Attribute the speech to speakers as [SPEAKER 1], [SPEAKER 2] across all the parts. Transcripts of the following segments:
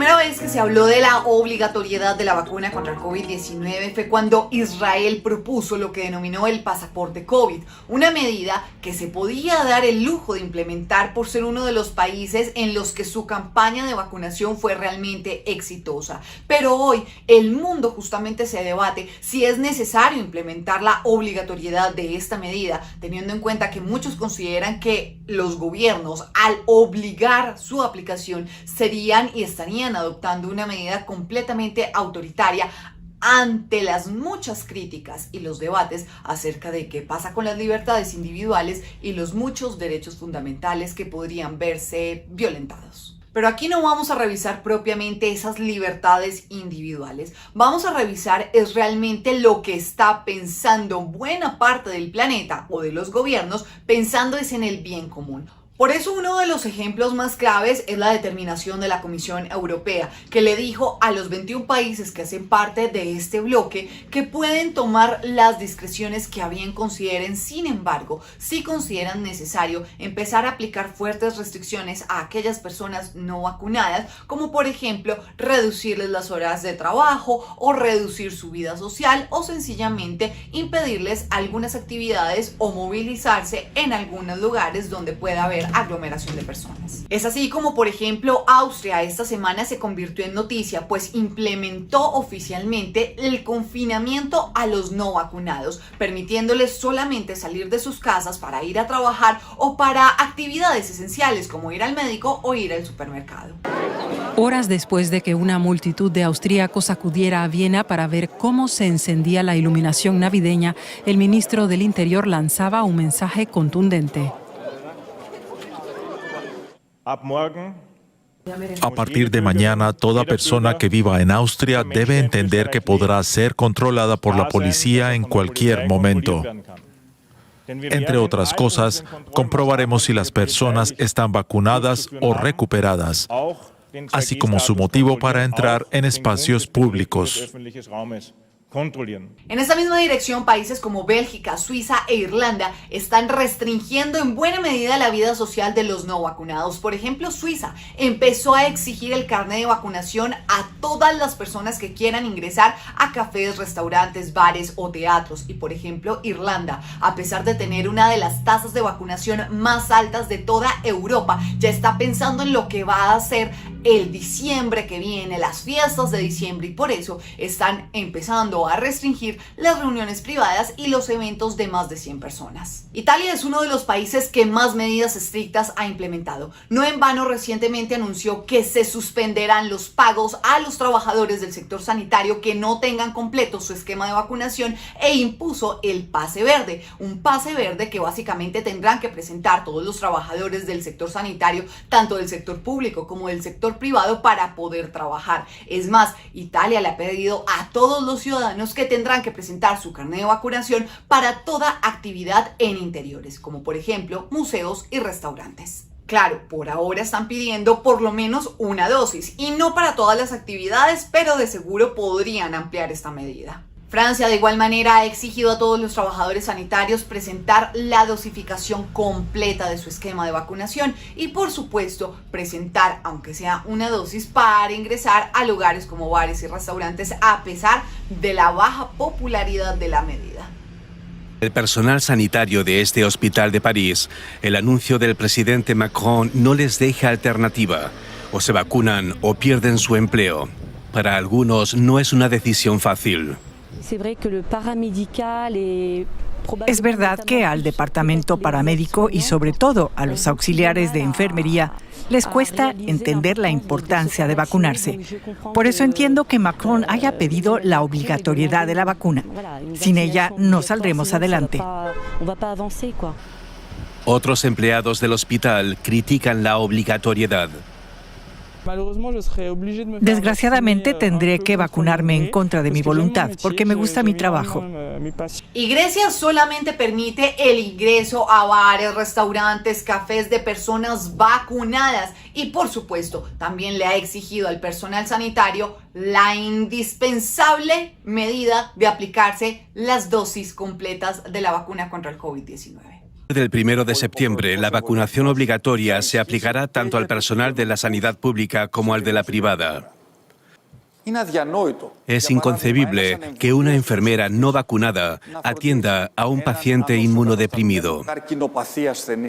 [SPEAKER 1] primera vez que se habló de la obligatoriedad de la vacuna contra el COVID-19 fue cuando Israel propuso lo que denominó el pasaporte COVID, una medida que se podía dar el lujo de implementar por ser uno de los países en los que su campaña de vacunación fue realmente exitosa. Pero hoy el mundo justamente se debate si es necesario implementar la obligatoriedad de esta medida, teniendo en cuenta que muchos consideran que los gobiernos, al obligar su aplicación, serían y estarían adoptando una medida completamente autoritaria ante las muchas críticas y los debates acerca de qué pasa con las libertades individuales y los muchos derechos fundamentales que podrían verse violentados. Pero aquí no vamos a revisar propiamente esas libertades individuales. Vamos a revisar es realmente lo que está pensando buena parte del planeta o de los gobiernos, pensando es en el bien común. Por eso uno de los ejemplos más claves es la determinación de la Comisión Europea, que le dijo a los 21 países que hacen parte de este bloque que pueden tomar las discreciones que a bien consideren. Sin embargo, sí consideran necesario empezar a aplicar fuertes restricciones a aquellas personas no vacunadas, como por ejemplo reducirles las horas de trabajo o reducir su vida social o sencillamente impedirles algunas actividades o movilizarse en algunos lugares donde pueda haber aglomeración de personas. Es así como, por ejemplo, Austria esta semana se convirtió en noticia, pues implementó oficialmente el confinamiento a los no vacunados, permitiéndoles solamente salir de sus casas para ir a trabajar o para actividades esenciales como ir al médico o ir al supermercado.
[SPEAKER 2] Horas después de que una multitud de austríacos acudiera a Viena para ver cómo se encendía la iluminación navideña, el ministro del Interior lanzaba un mensaje contundente.
[SPEAKER 3] A partir de mañana, toda persona que viva en Austria debe entender que podrá ser controlada por la policía en cualquier momento. Entre otras cosas, comprobaremos si las personas están vacunadas o recuperadas, así como su motivo para entrar en espacios públicos.
[SPEAKER 1] En esta misma dirección, países como Bélgica, Suiza e Irlanda están restringiendo en buena medida la vida social de los no vacunados. Por ejemplo, Suiza empezó a exigir el carnet de vacunación a todas las personas que quieran ingresar a cafés, restaurantes, bares o teatros. Y por ejemplo, Irlanda, a pesar de tener una de las tasas de vacunación más altas de toda Europa, ya está pensando en lo que va a hacer el diciembre que viene, las fiestas de diciembre, y por eso están empezando a restringir las reuniones privadas y los eventos de más de 100 personas. Italia es uno de los países que más medidas estrictas ha implementado. No en vano recientemente anunció que se suspenderán los pagos a los trabajadores del sector sanitario que no tengan completo su esquema de vacunación e impuso el pase verde, un pase verde que básicamente tendrán que presentar todos los trabajadores del sector sanitario, tanto del sector público como del sector privado, para poder trabajar. Es más, Italia le ha pedido a todos los ciudadanos que tendrán que presentar su carnet de vacunación para toda actividad en interiores, como por ejemplo museos y restaurantes. Claro, por ahora están pidiendo por lo menos una dosis y no para todas las actividades, pero de seguro podrían ampliar esta medida. Francia de igual manera ha exigido a todos los trabajadores sanitarios presentar la dosificación completa de su esquema de vacunación y por supuesto presentar aunque sea una dosis para ingresar a lugares como bares y restaurantes a pesar de la baja popularidad de la medida.
[SPEAKER 4] El personal sanitario de este hospital de París, el anuncio del presidente Macron no les deja alternativa. O se vacunan o pierden su empleo. Para algunos no es una decisión fácil.
[SPEAKER 5] Es verdad que al departamento paramédico y sobre todo a los auxiliares de enfermería les cuesta entender la importancia de vacunarse. Por eso entiendo que Macron haya pedido la obligatoriedad de la vacuna. Sin ella no saldremos adelante.
[SPEAKER 4] Otros empleados del hospital critican la obligatoriedad.
[SPEAKER 5] Desgraciadamente tendré que vacunarme en contra de mi voluntad porque me gusta mi trabajo.
[SPEAKER 1] Y Grecia solamente permite el ingreso a bares, restaurantes, cafés de personas vacunadas y por supuesto también le ha exigido al personal sanitario la indispensable medida de aplicarse las dosis completas de la vacuna contra el COVID-19.
[SPEAKER 4] Del 1 de septiembre, la vacunación obligatoria se aplicará tanto al personal de la sanidad pública como al de la privada. Es inconcebible que una enfermera no vacunada atienda a un paciente inmunodeprimido.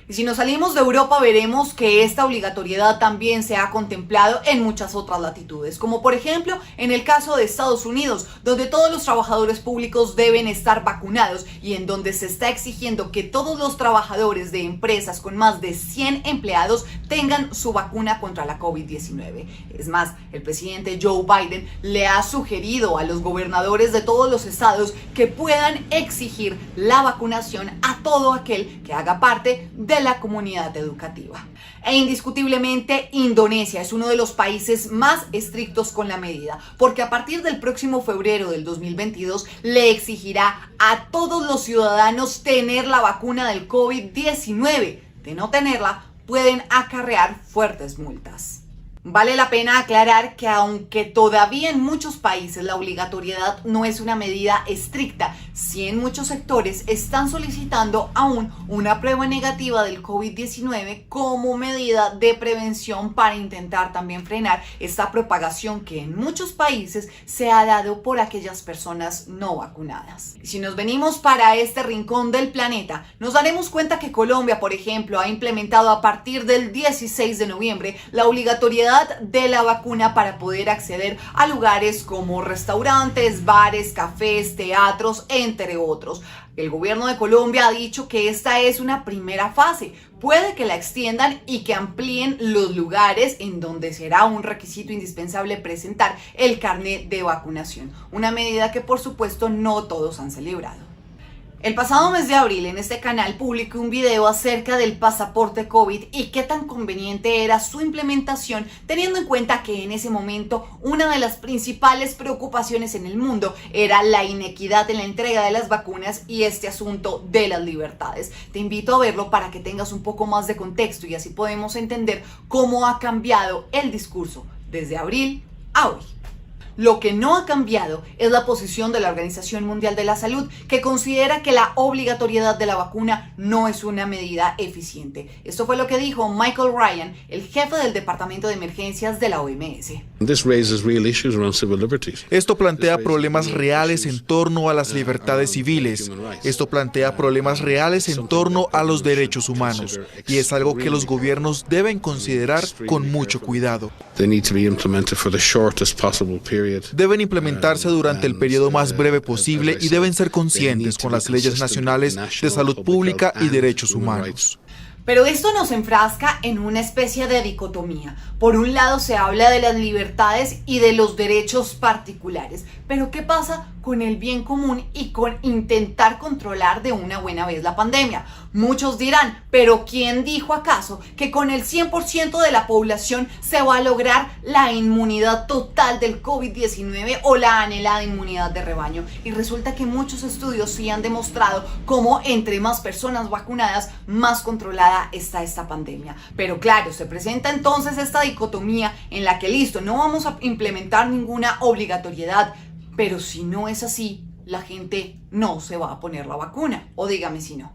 [SPEAKER 1] Y si nos salimos de Europa, veremos que esta obligatoriedad también se ha contemplado en muchas otras latitudes, como por ejemplo en el caso de Estados Unidos, donde todos los trabajadores públicos deben estar vacunados y en donde se está exigiendo que todos los trabajadores de empresas con más de 100 empleados tengan su vacuna contra la COVID-19. Es más, el presidente Joe Biden le ha sugerido a los gobernadores de todos los estados que puedan exigir la vacunación a todo aquel que haga parte de la comunidad educativa. E indiscutiblemente Indonesia es uno de los países más estrictos con la medida, porque a partir del próximo febrero del 2022 le exigirá a todos los ciudadanos tener la vacuna del COVID-19. De no tenerla, pueden acarrear fuertes multas. Vale la pena aclarar que aunque todavía en muchos países la obligatoriedad no es una medida estricta, sí en muchos sectores están solicitando aún una prueba negativa del COVID-19 como medida de prevención para intentar también frenar esta propagación que en muchos países se ha dado por aquellas personas no vacunadas. Y si nos venimos para este rincón del planeta, nos daremos cuenta que Colombia, por ejemplo, ha implementado a partir del 16 de noviembre la obligatoriedad de la vacuna para poder acceder a lugares como restaurantes, bares, cafés, teatros, entre otros. El gobierno de Colombia ha dicho que esta es una primera fase. Puede que la extiendan y que amplíen los lugares en donde será un requisito indispensable presentar el carnet de vacunación. Una medida que por supuesto no todos han celebrado. El pasado mes de abril en este canal publiqué un video acerca del pasaporte COVID y qué tan conveniente era su implementación, teniendo en cuenta que en ese momento una de las principales preocupaciones en el mundo era la inequidad en la entrega de las vacunas y este asunto de las libertades. Te invito a verlo para que tengas un poco más de contexto y así podemos entender cómo ha cambiado el discurso desde abril a hoy. Lo que no ha cambiado es la posición de la Organización Mundial de la Salud, que considera que la obligatoriedad de la vacuna no es una medida eficiente. Esto fue lo que dijo Michael Ryan, el jefe del Departamento de Emergencias de la OMS.
[SPEAKER 6] Esto plantea problemas reales en torno a las libertades civiles. Esto plantea problemas reales en torno a los derechos humanos. Y es algo que los gobiernos deben considerar con mucho cuidado. Deben implementarse durante el periodo más breve posible y deben ser conscientes con las leyes nacionales de salud pública y derechos humanos.
[SPEAKER 1] Pero esto nos enfrasca en una especie de dicotomía. Por un lado se habla de las libertades y de los derechos particulares, pero ¿qué pasa con el bien común y con intentar controlar de una buena vez la pandemia? Muchos dirán, pero ¿quién dijo acaso que con el 100% de la población se va a lograr la inmunidad total del COVID-19 o la anhelada inmunidad de rebaño? Y resulta que muchos estudios sí han demostrado cómo entre más personas vacunadas, más controlada está esta pandemia. Pero claro, se presenta entonces esta dicotomía en la que listo, no vamos a implementar ninguna obligatoriedad, pero si no es así, la gente no se va a poner la vacuna. O dígame si no.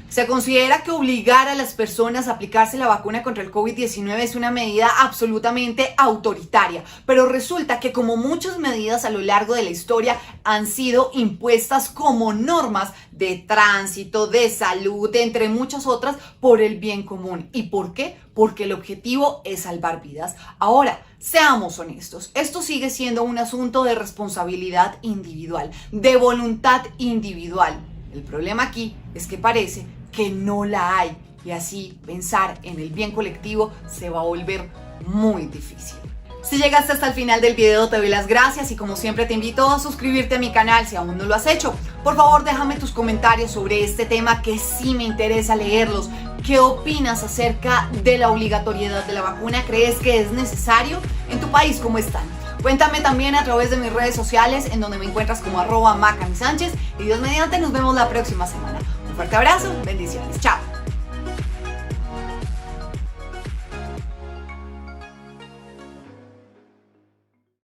[SPEAKER 1] Se considera que obligar a las personas a aplicarse la vacuna contra el COVID-19 es una medida absolutamente autoritaria, pero resulta que como muchas medidas a lo largo de la historia han sido impuestas como normas de tránsito, de salud, entre muchas otras, por el bien común. ¿Y por qué? Porque el objetivo es salvar vidas. Ahora, seamos honestos, esto sigue siendo un asunto de responsabilidad individual, de voluntad individual. El problema aquí es que parece que no la hay y así pensar en el bien colectivo se va a volver muy difícil. Si llegaste hasta el final del video te doy las gracias y como siempre te invito a suscribirte a mi canal si aún no lo has hecho. Por favor déjame tus comentarios sobre este tema que sí me interesa leerlos. ¿Qué opinas acerca de la obligatoriedad de la vacuna? ¿Crees que es necesario? ¿En tu país cómo están? Cuéntame también a través de mis redes sociales en donde me encuentras como @macamisánchez y Dios mediante nos vemos la próxima semana. Un fuerte abrazo, bendiciones, chao.